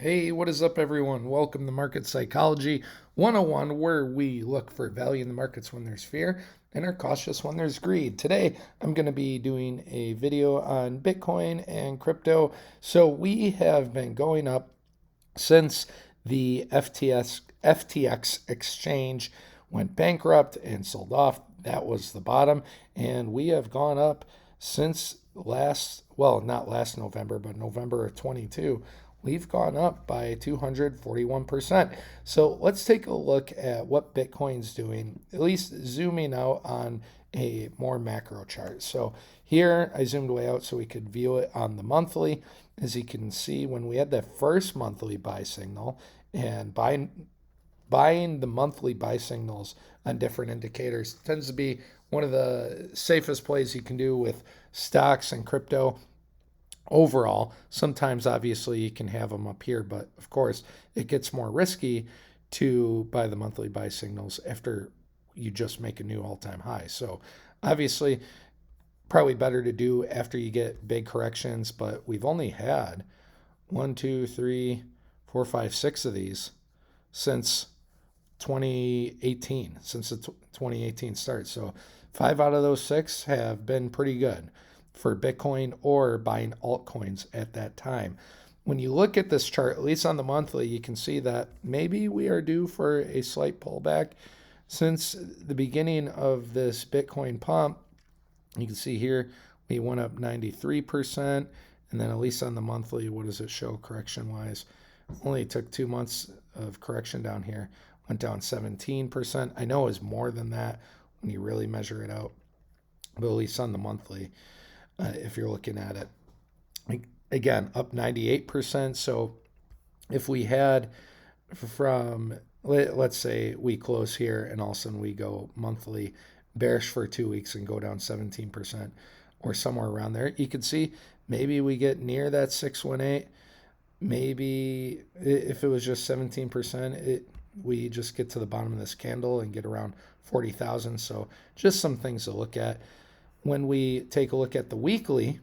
Hey, what is up, everyone? Welcome to Market Psychology 101, where we look for value in the markets when there's fear and are cautious when there's greed. Today, I'm going to be doing a video on Bitcoin and crypto. So, we have been going up since the FTX exchange went bankrupt and sold off. That was the bottom. And we have gone up since not last November, but November of 22. We've gone up by 241%. So let's take a look at what Bitcoin's doing, at least zooming out on a more macro chart. So here I zoomed way out so we could view it on the monthly. As you can see, when we had that first monthly buy signal and buying the monthly buy signals on different indicators tends to be one of the safest plays you can do with stocks and crypto overall. Sometimes, obviously, you can have them up here, but of course, it gets more risky to buy the monthly buy signals after you just make a new all-time high. So, obviously, probably better to do after you get big corrections, but we've only had 1, 2, 3, 4, 5, 6 of these since 2018, since the 2018 start. So 5 out of those 6 have been pretty good for Bitcoin or buying altcoins at that time. When you look at this chart, at least on the monthly, you can see that maybe we are due for a slight pullback. Since the beginning of this Bitcoin pump, you can see here we went up 93%. And then at least on the monthly, what does it show correction wise? Only took 2 months of correction down here, went down 17%. I know it was more than that when you really measure it out, but at least on the monthly, if you're looking at it, again, up 98%. So if we had from, let's say we close here and all of a sudden we go monthly bearish for 2 weeks and go down 17% or somewhere around there, you can see maybe we get near that 618. Maybe if it was just 17%, we just get to the bottom of this candle and get around 40,000. So just some things to look at. When we take a look at the weekly,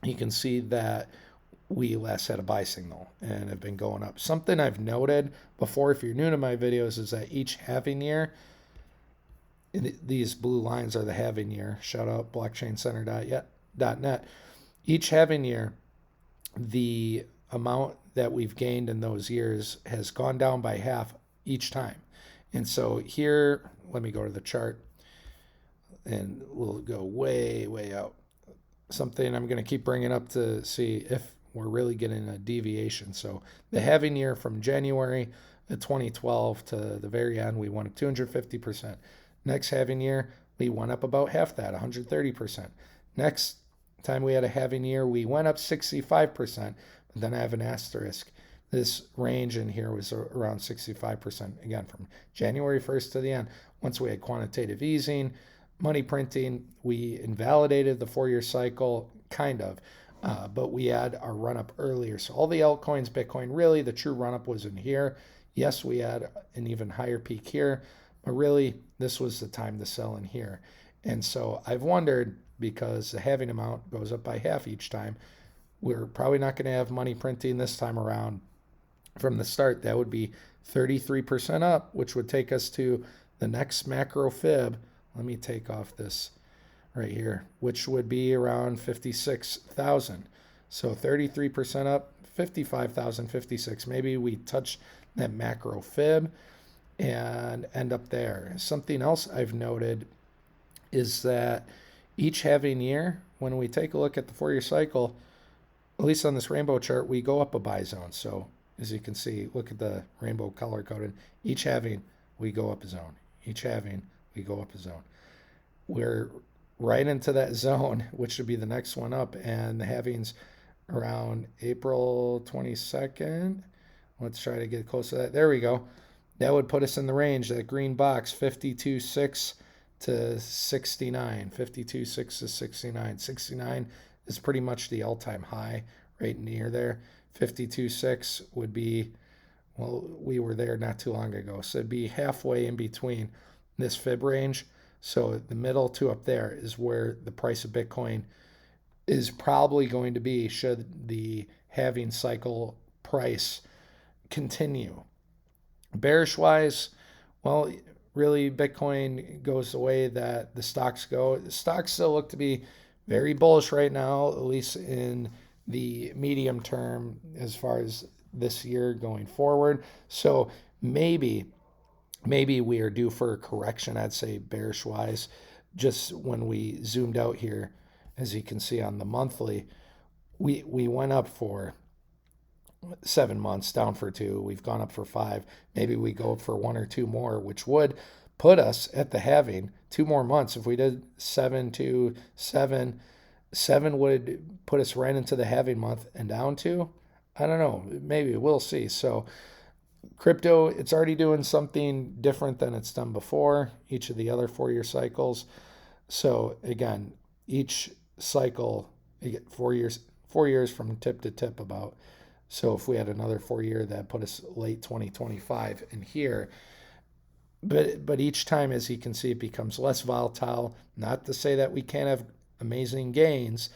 you can see that we last had a buy signal and have been going up. Something I've noted before, if you're new to my videos, is that each halving year, these blue lines are the halving year. Shout out blockchaincenter.net. Each halving year, the amount that we've gained in those years has gone down by half each time. And so here, let me go to the chart and we'll go way, way out. Something I'm going to keep bringing up to see if we're really getting a deviation. So the halving year from January of 2012 to the very end, we went up 250%. Next halving year, we went up about half that, 130%. Next time we had a halving year, we went up 65%. But then I have an asterisk. This range in here was around 65%, again, from January 1st to the end. Once we had quantitative easing, money printing, we invalidated the 4-year cycle, kind of, but we had our run-up earlier. So all the altcoins, Bitcoin, really the true run-up was in here. Yes, we had an even higher peak here, but really this was the time to sell in here. And so I've wondered, because the halving amount goes up by half each time, we're probably not going to have money printing this time around. From the start, that would be 33% up, which would take us to the next macro fib. Let me take off this right here, which would be around 56,000. So 33% up, 55,056. 56. Maybe we touch that macro fib and end up there. Something else I've noted is that each halving year, when we take a look at the 4-year cycle, at least on this rainbow chart, we go up a buy zone. So as you can see, look at the rainbow color coded. Each halving, we go up a zone. Each halving, we go up a zone. We're right into that zone, which should be the next one up. And the halving's around April 22nd. Let's try to get close to that. There we go. That would put us in the range, that green box, 52.6 to 69. 52.6 to 69. 69 is pretty much the all-time high right near there. 52.6 would be, well, we were there not too long ago. So it'd be halfway in between this fib range. So the middle to up there is where the price of Bitcoin is probably going to be should the halving cycle price continue. Bearish wise, well, really Bitcoin goes the way that the stocks go. The stocks still look to be very bullish right now, at least in the medium term as far as this year going forward. So maybe we are due for a correction, I'd say bearish wise. Just when we zoomed out here, as you can see on the monthly, we went up for 7 months, down for 2. We've gone up for 5. Maybe we go up for 1 or 2 more, which would put us at the halving 2 more months. If we did 7 to 7, 7 would put us right into the halving month, and down 2, I don't know, maybe we'll see. So crypto, it's already doing something different than it's done before, each of the other 4-year cycles. So again, each cycle, you get 4 years from tip to tip about. So if we had another 4-year, that put us late 2025 in here. But each time, as you can see, it becomes less volatile. Not to say that we can't have amazing gains,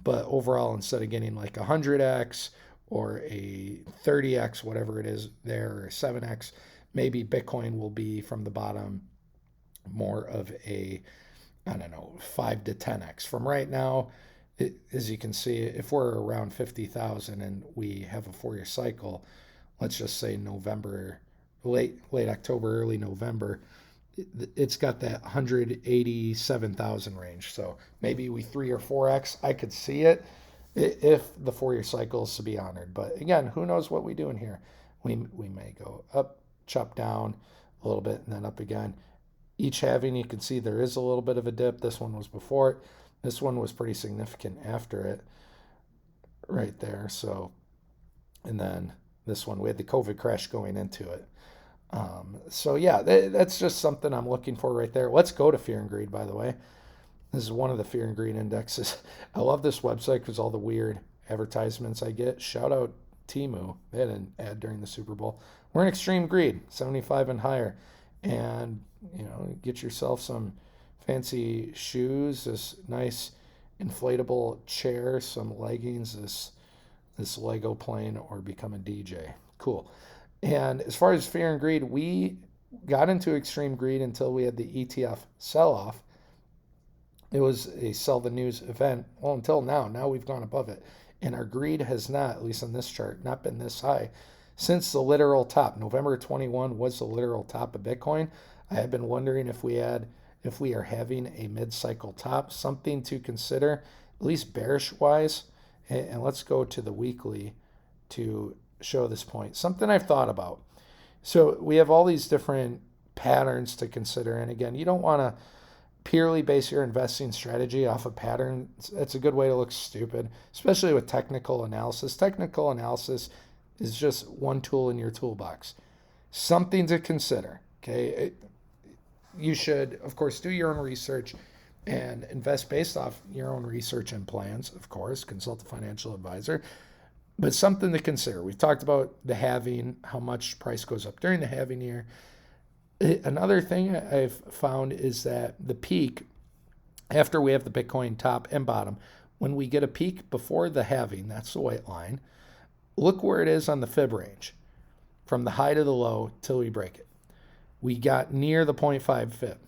but overall, instead of getting like 100x or a 30x, whatever it is there, or 7x, maybe Bitcoin will be from the bottom more of a, I don't know, 5 to 10x. From right now, as you can see, if we're around 50,000 and we have a 4-year cycle, let's just say November, late October, early November, it's got that 187,000 range. So maybe we 3 or 4x. I could see it if the 4-year cycle is to be honored. But again, who knows what we do in here? We may go up, chop down a little bit, and then up again. Each halving, you can see there is a little bit of a dip. This one was before it. This one was pretty significant after it, right there. So, and then this one, we had the COVID crash going into it. So yeah, that's just something I'm looking for right there. Let's go to Fear and Greed, by the way. This is one of the Fear and Greed indexes. I love this website because all the weird advertisements I get. Shout out Temu. They had an ad during the Super Bowl. We're in extreme greed, 75 and higher. And, get yourself some fancy shoes, this nice inflatable chair, some leggings, this Lego plane, or become a DJ. Cool. And as far as Fear and Greed, we got into extreme greed until we had the ETF sell-off. It was a sell the news event. Well, until now. Now we've gone above it. And our greed has not, at least on this chart, not been this high since the literal top. November 21 was the literal top of Bitcoin. I have been wondering if we are having a mid-cycle top, something to consider, at least bearish-wise. And let's go to the weekly to show this point. Something I've thought about. So we have all these different patterns to consider. And again, you don't want to purely base your investing strategy off a pattern. It's a good way to look stupid, especially with technical analysis. Technical analysis is just one tool in your toolbox. Something to consider, okay? You should, of course, do your own research and invest based off your own research and plans, of course. Consult a financial advisor. But something to consider. We've talked about the halving, how much price goes up during the halving year. Another thing I've found is that the peak, after we have the Bitcoin top and bottom, when we get a peak before the halving, that's the white line, look where it is on the fib range, from the high to the low till we break it. We got near the 0.5 fib.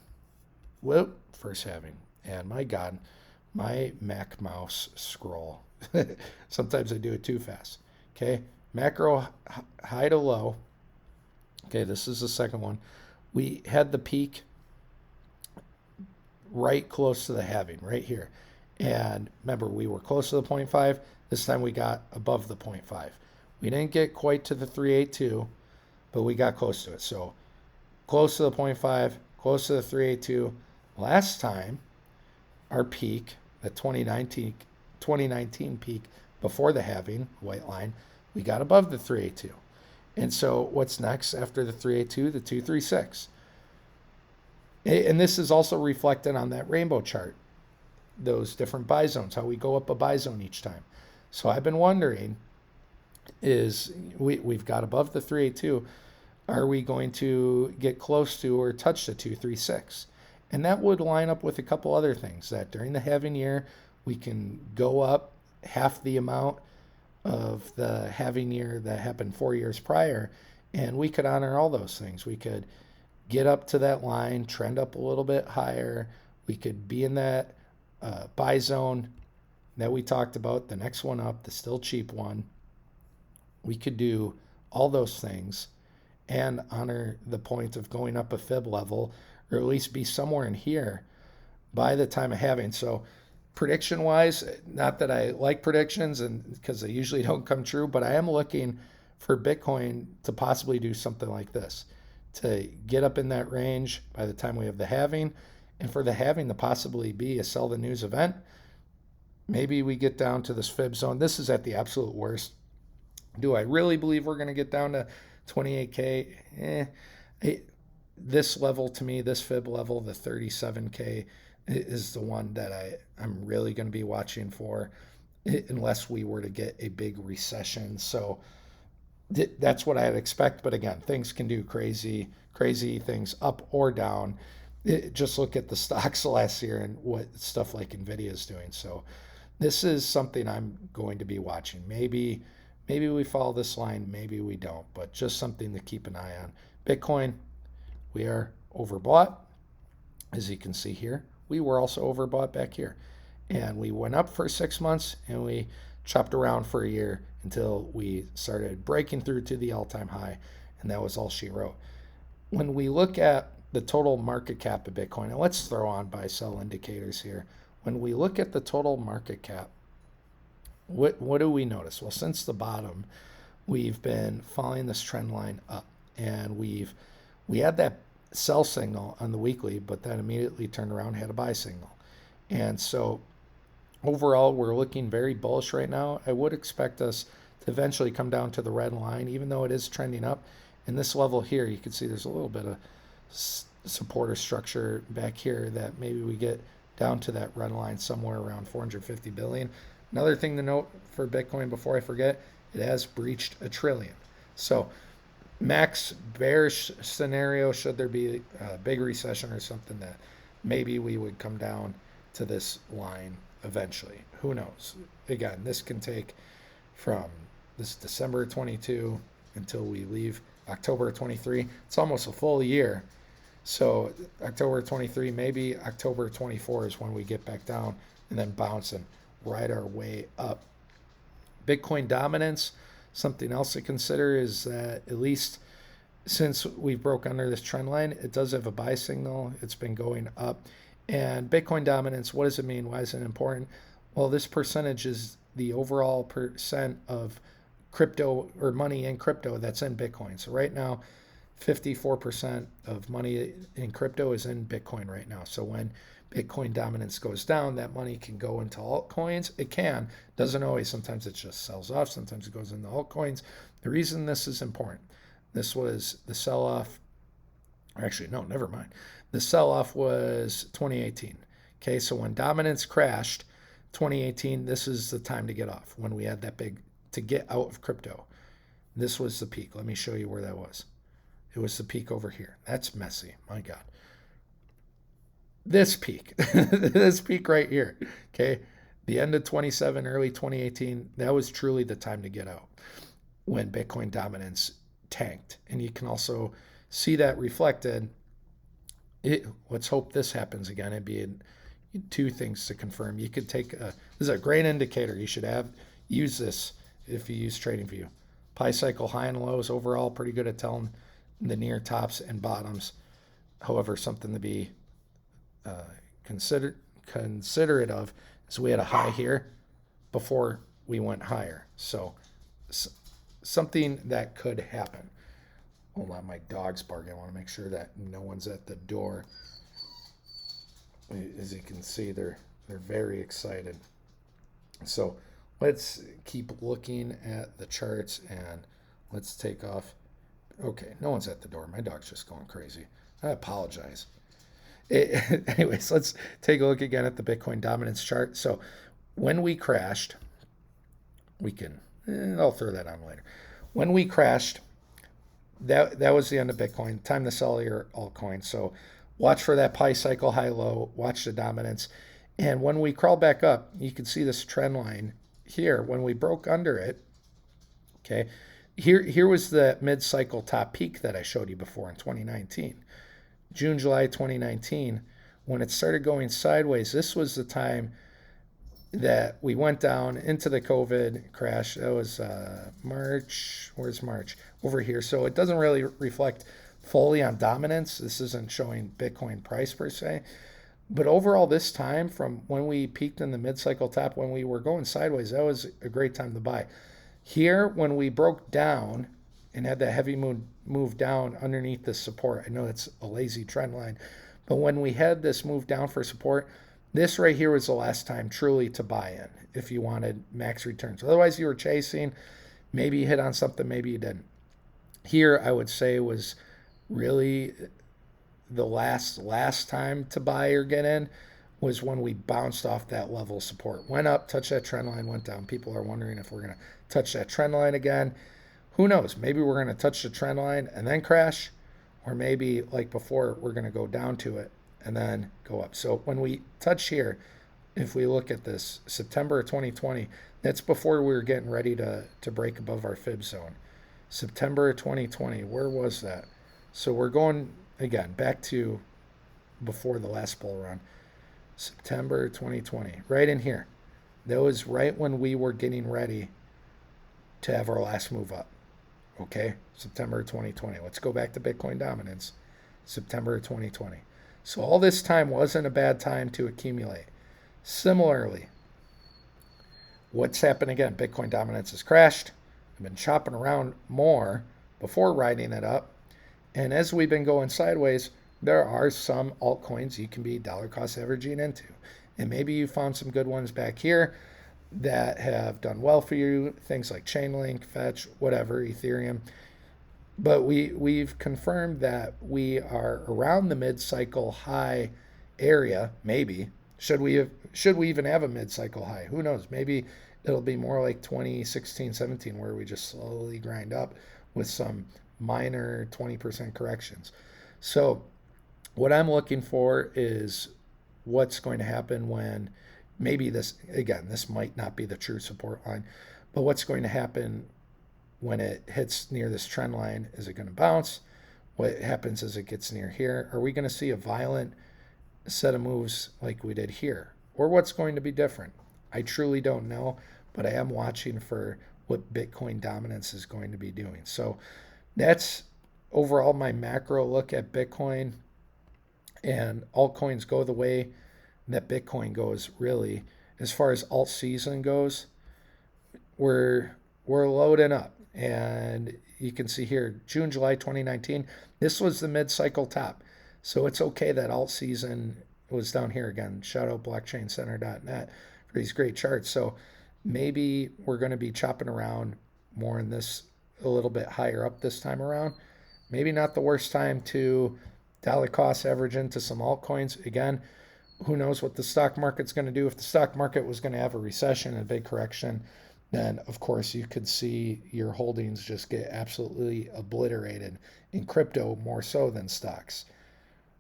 Whoop, first halving. And my God, my Mac mouse scroll. Sometimes I do it too fast. Okay, macro high to low. Okay, this is the second one. We had the peak right close to the halving, right here. And remember, we were close to the 0.5. This time we got above the 0.5. We didn't get quite to the 382, but we got close to it. So close to the 0.5, close to the 382. Last time, our peak, the 2019 peak before the halving, white line, we got above the 382. And so what's next after the 382? The 236. And this is also reflected on that rainbow chart, those different buy zones, how we go up a buy zone each time. So I've been wondering, is we've got above the 382, are we going to get close to or touch the 236? And that would line up with a couple other things, that during the halving year, we can go up half the amount of the halving year that happened 4 years prior, and we could honor all those things. We could get up to that line, trend up a little bit higher. We could be in that buy zone that we talked about, the next one up, the still cheap one. We could do all those things and honor the point of going up a fib level, or at least be somewhere in here by the time of halving. So prediction wise, not that I like predictions and because they usually don't come true, but I am looking for Bitcoin to possibly do something like this, to get up in that range by the time we have the halving, and for the halving to possibly be a sell the news event. Maybe we get down to this fib zone. This is at the absolute worst. Do I really believe we're going to get down to 28K? This level to me, this fib level, the 37K, is the one that I'm really going to be watching for, unless we were to get a big recession. So that's what I'd expect. But again, things can do crazy things up or down. Just look at the stocks last year and what stuff like Nvidia is doing. So this is something I'm going to be watching. Maybe we follow this line, maybe we don't, but just something to keep an eye on. Bitcoin, we are overbought. As you can see here, we were also overbought back here. And we went up for 6 months and we chopped around for a year until we started breaking through to the all-time high. And that was all she wrote. When we look at the total market cap of Bitcoin, and let's throw on buy sell indicators here. When we look at the total market cap, what do we notice? Well, since the bottom, we've been following this trend line up, and we had that sell signal on the weekly, but then immediately turned around and had a buy signal. And so overall, we're looking very bullish right now. I would expect us to eventually come down to the red line, even though it is trending up. In this level here, you can see there's a little bit of supporter structure back here that maybe we get down to that red line somewhere around 450 billion. Another thing to note for Bitcoin before I forget, it has breached $1 trillion. So max bearish scenario, should there be a big recession or something, that maybe we would come down to this line eventually. Who knows? Again, this can take from this December 22 until we leave October 23. It's almost a full year. So October 23, maybe October 24 is when we get back down and then bounce and ride our way up. Bitcoin dominance, something else to consider is that at least since we broke under this trend line, it does have a buy signal. It's been going up. And Bitcoin dominance, what does it mean? Why is it important? Well, this percentage is the overall percent of crypto or money in crypto that's in Bitcoin. So right now, 54% of money in crypto is in Bitcoin right now. So when Bitcoin dominance goes down, that money can go into altcoins. It can, doesn't always. Sometimes it just sells off. Sometimes it goes into altcoins. The reason this is important, this was the sell-off, or actually, no, never mind. The sell-off was 2018. Okay, so when dominance crashed, 2018, this is the time to get off, when we had that big, to get out of crypto. This was the peak. Let me show you where that was. It was the peak over here. That's messy. My God. This peak, this peak right here, okay? The end of 27, early 2018, that was truly the time to get out when Bitcoin dominance tanked. And you can also see that reflected. Let's hope this happens again. It'd be two things to confirm. You could take, this is a great indicator. You should use this if you use TradingView. Pi cycle high and lows overall, pretty good at telling the near tops and bottoms. However, something to be considerate of is we had a high here before we went higher. So something that could happen. Hold on, my dog's barking. I want to make sure that no one's at the door. As you can see, they're very excited. So let's keep looking at the charts and let's take off. Okay, no one's at the door. My dog's just going crazy. I apologize. Anyways, let's take a look again at the Bitcoin dominance chart. So when we crashed, we can, I'll throw that on later. When we crashed, that was the end of Bitcoin. Time to sell your altcoin. So watch for that Pi cycle high low. Watch the dominance. And when we crawl back up, you can see this trend line here. When we broke under it, Okay. Here was the mid-cycle top peak that I showed you before in 2019. June, July 2019, when it started going sideways, this was the time that we went down into the COVID crash. That was March. Where's March? Over here. So it doesn't really reflect fully on dominance. This isn't showing Bitcoin price per se. But overall, this time from when we peaked in the mid-cycle top, when we were going sideways, that was a great time to buy. Here, when we broke down and had that heavy move down underneath the support, I know it's a lazy trend line, but when we had this move down for support, this right here was the last time truly to buy in if you wanted max returns. Otherwise, you were chasing. Maybe you hit on something, maybe you didn't. Here, I would say was really the last time to buy or get in was when we bounced off that level of support. Went up, touched that trend line, went down. People are wondering if we're going to touch that trend line again. Who knows? Maybe we're going to touch the trend line and then crash, or maybe like before, we're going to go down to it and then go up. So when we touch here, if we look at this, September of 2020, that's before we were getting ready to break above our fib zone. September of 2020, where was that? So we're going, again, back to before the last bull run. September 2020, right in here. That was right when we were getting ready to have our last move up. Okay, September 2020. Let's go back to Bitcoin dominance. September 2020. So all this time wasn't a bad time to accumulate. Similarly, what's happened again? Bitcoin dominance has crashed. I've been chopping around more before riding it up. And as we've been going sideways, there are some altcoins you can be dollar cost averaging into. And maybe you found some good ones back here that have done well for you, things like Chainlink, Fetch, whatever, Ethereum. But we've confirmed that we are around the mid-cycle high area, maybe. Should we even have a mid-cycle high? Who knows? Maybe it'll be more like 2016, 17, where we just slowly grind up with some minor 20% corrections. So what I'm looking for is what's going to happen when maybe this, again, this might not be the true support line, but what's going to happen when it hits near this trend line? Is it going to bounce? What happens as it gets near here? Are we going to see a violent set of moves like we did here? Or what's going to be different? I truly don't know, but I am watching for what Bitcoin dominance is going to be doing. So that's overall my macro look at Bitcoin, and altcoins go the way that Bitcoin goes, really. As far as alt season goes, we're loading up. And you can see here, June, July 2019, this was the mid-cycle top. So it's okay that alt season was down here again. Shout out blockchaincenter.net for these great charts. So maybe we're going to be chopping around more in this, a little bit higher up this time around. Maybe not the worst time to dollar cost average into some altcoins. Again, who knows what the stock market's going to do. If the stock market was going to have a recession and a big correction, then of course you could see your holdings just get absolutely obliterated in crypto, more so than stocks.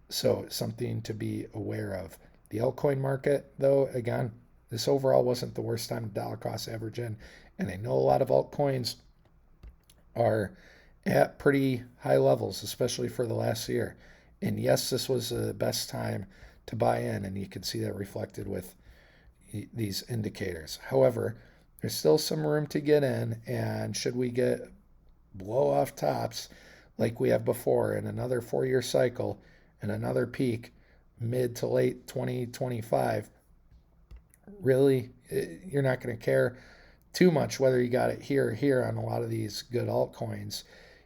So something to be aware of. The altcoin market, though, again, this overall wasn't the worst time to dollar cost average in. And I know a lot of altcoins are at pretty high levels, especially for the last year. And yes, this was the best time to buy in, and you can see that reflected with these indicators. However, there's still some room to get in, and should we get blow off tops like we have before in another 4-year cycle and another peak mid to late 2025, really, you're not going to care too much whether you got it here or here on a lot of these good altcoins.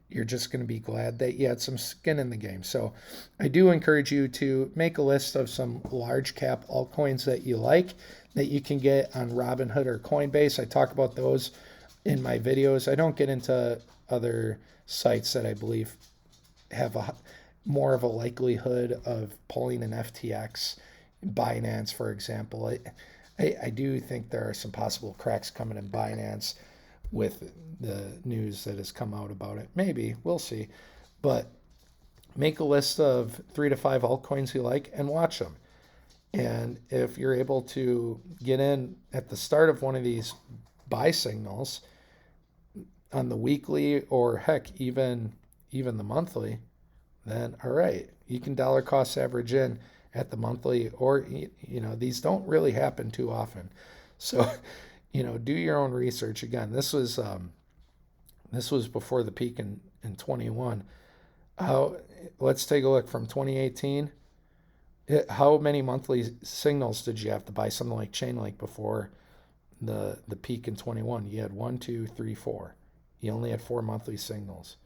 You're just going to be glad that you had some skin in the game. So I do encourage you to make a list of some large cap altcoins that you like, that you can get on Robinhood or Coinbase. I talk about those in my videos. I don't get into other sites that I believe have more of a likelihood of pulling an FTX, Binance, for example. I do think there are some possible cracks coming in Binance with the news that has come out about it. Maybe, we'll see. But make a list of 3 to 5 altcoins you like and watch them. And if you're able to get in at the start of one of these buy signals, on the weekly, or heck, even the monthly, then all right, you can dollar cost average in at the monthly, or these don't really happen too often. So, do your own research. Again, this was before the peak in 21. How Let's take a look from 2018. How many monthly signals did you have to buy something like Chainlink before the peak in 21? You had one, two, three, four. You only had four monthly signals.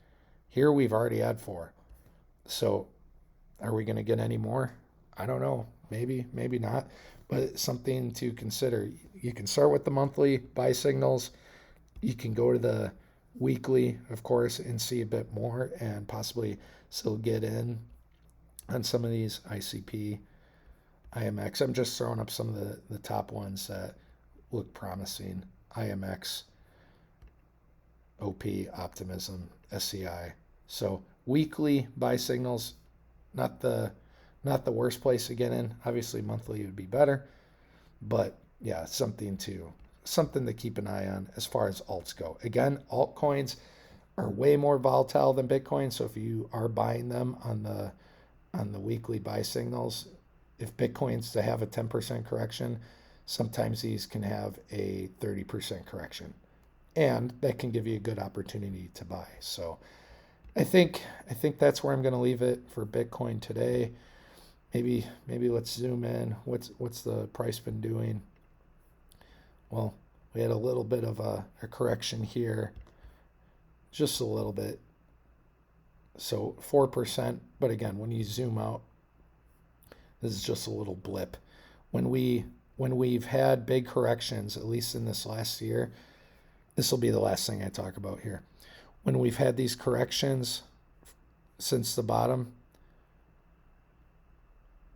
Here we've already had four. So are we going to get any more? I don't know. Maybe, maybe not. But it's something to consider. You can start with the monthly buy signals. You can go to the weekly, of course, and see a bit more and possibly still get in on some of these ICP, IMX. I'm just throwing up some of the top ones that look promising. IMX, OP, Optimism, SCI. So weekly buy signals, not the worst place to get in. Obviously monthly would be better, but yeah, something to keep an eye on as far as alts go. Again, altcoins are way more volatile than Bitcoin, so if you are buying them on the weekly buy signals, if Bitcoin's to have a 10% correction, sometimes these can have a 30% correction, and that can give you a good opportunity to buy. So I think that's where I'm going to leave it for Bitcoin today. Maybe let's zoom in. What's the price been doing? Well, we had a little bit of a correction here, just a little bit. So 4%, but again, when you zoom out, this is just a little blip. When we've had big corrections, at least in this last year, this will be the last thing I talk about here. When we've had these corrections since the bottom,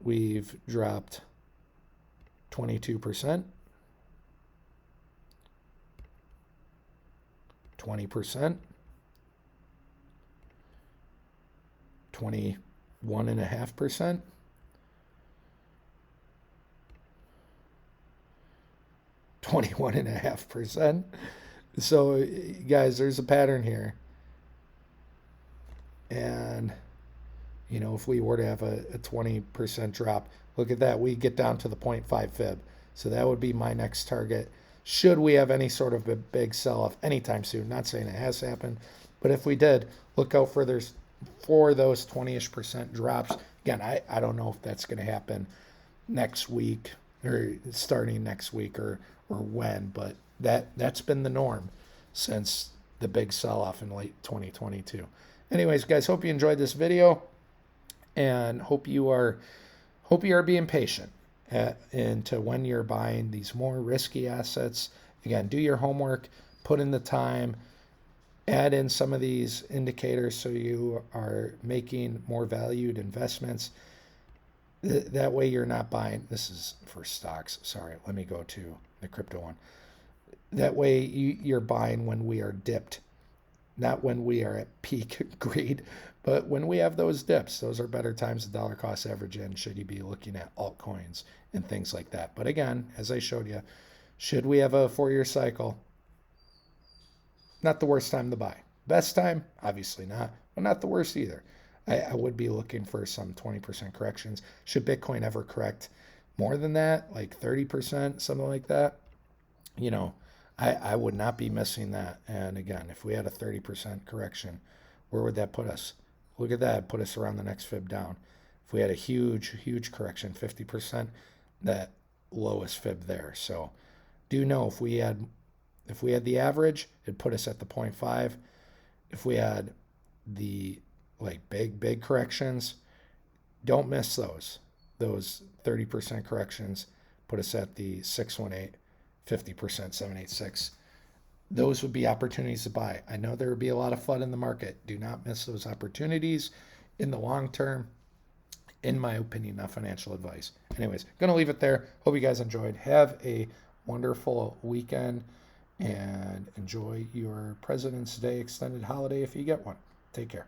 we've dropped 22%, 20%, 21.5%, 21.5%. So, guys, there's a pattern here. And, if we were to have a 20% drop, look at that. We get down to the 0.5 fib. So that would be my next target. Should we have any sort of a big sell-off anytime soon? Not saying it has happened, but if we did, look out for those 20-ish% drops. Again, I don't know if that's going to happen next week or starting next week or when, but that's been the norm since the big sell-off in late 2022. Anyways, guys, hope you enjoyed this video, and hope you are being patient into when you're buying these more risky assets. Again, do your homework, put in the time, add in some of these indicators so you are making more valued investments. That way you're not buying. This is for stocks. Sorry, let me go to the crypto one. That way you're buying when we are dipped, not when we are at peak greed, but when we have those dips. Those are better times to dollar cost average in, should you be looking at altcoins and things like that. But again, as I showed you, should we have a 4-year cycle, not the worst time to buy. Best time, obviously not, but not the worst either. I would be looking for some 20% corrections. Should Bitcoin ever correct more than that, like 30%, something like that, I would not be missing that. And again, if we had a 30% correction, where would that put us? Look at that, put us around the next fib down. If we had a huge correction, 50%, that lowest fib there. So do know if we had the average, it'd put us at the 0.5. If we had the big corrections, don't miss those. Those 30% corrections put us at the 618, 50%, 786. Those would be opportunities to buy. I know there would be a lot of FUD in the market. Do not miss those opportunities in the long term. In my opinion, not financial advice. Anyways, gonna leave it there. Hope you guys enjoyed. Have a wonderful weekend and enjoy your President's Day extended holiday if you get one. Take care.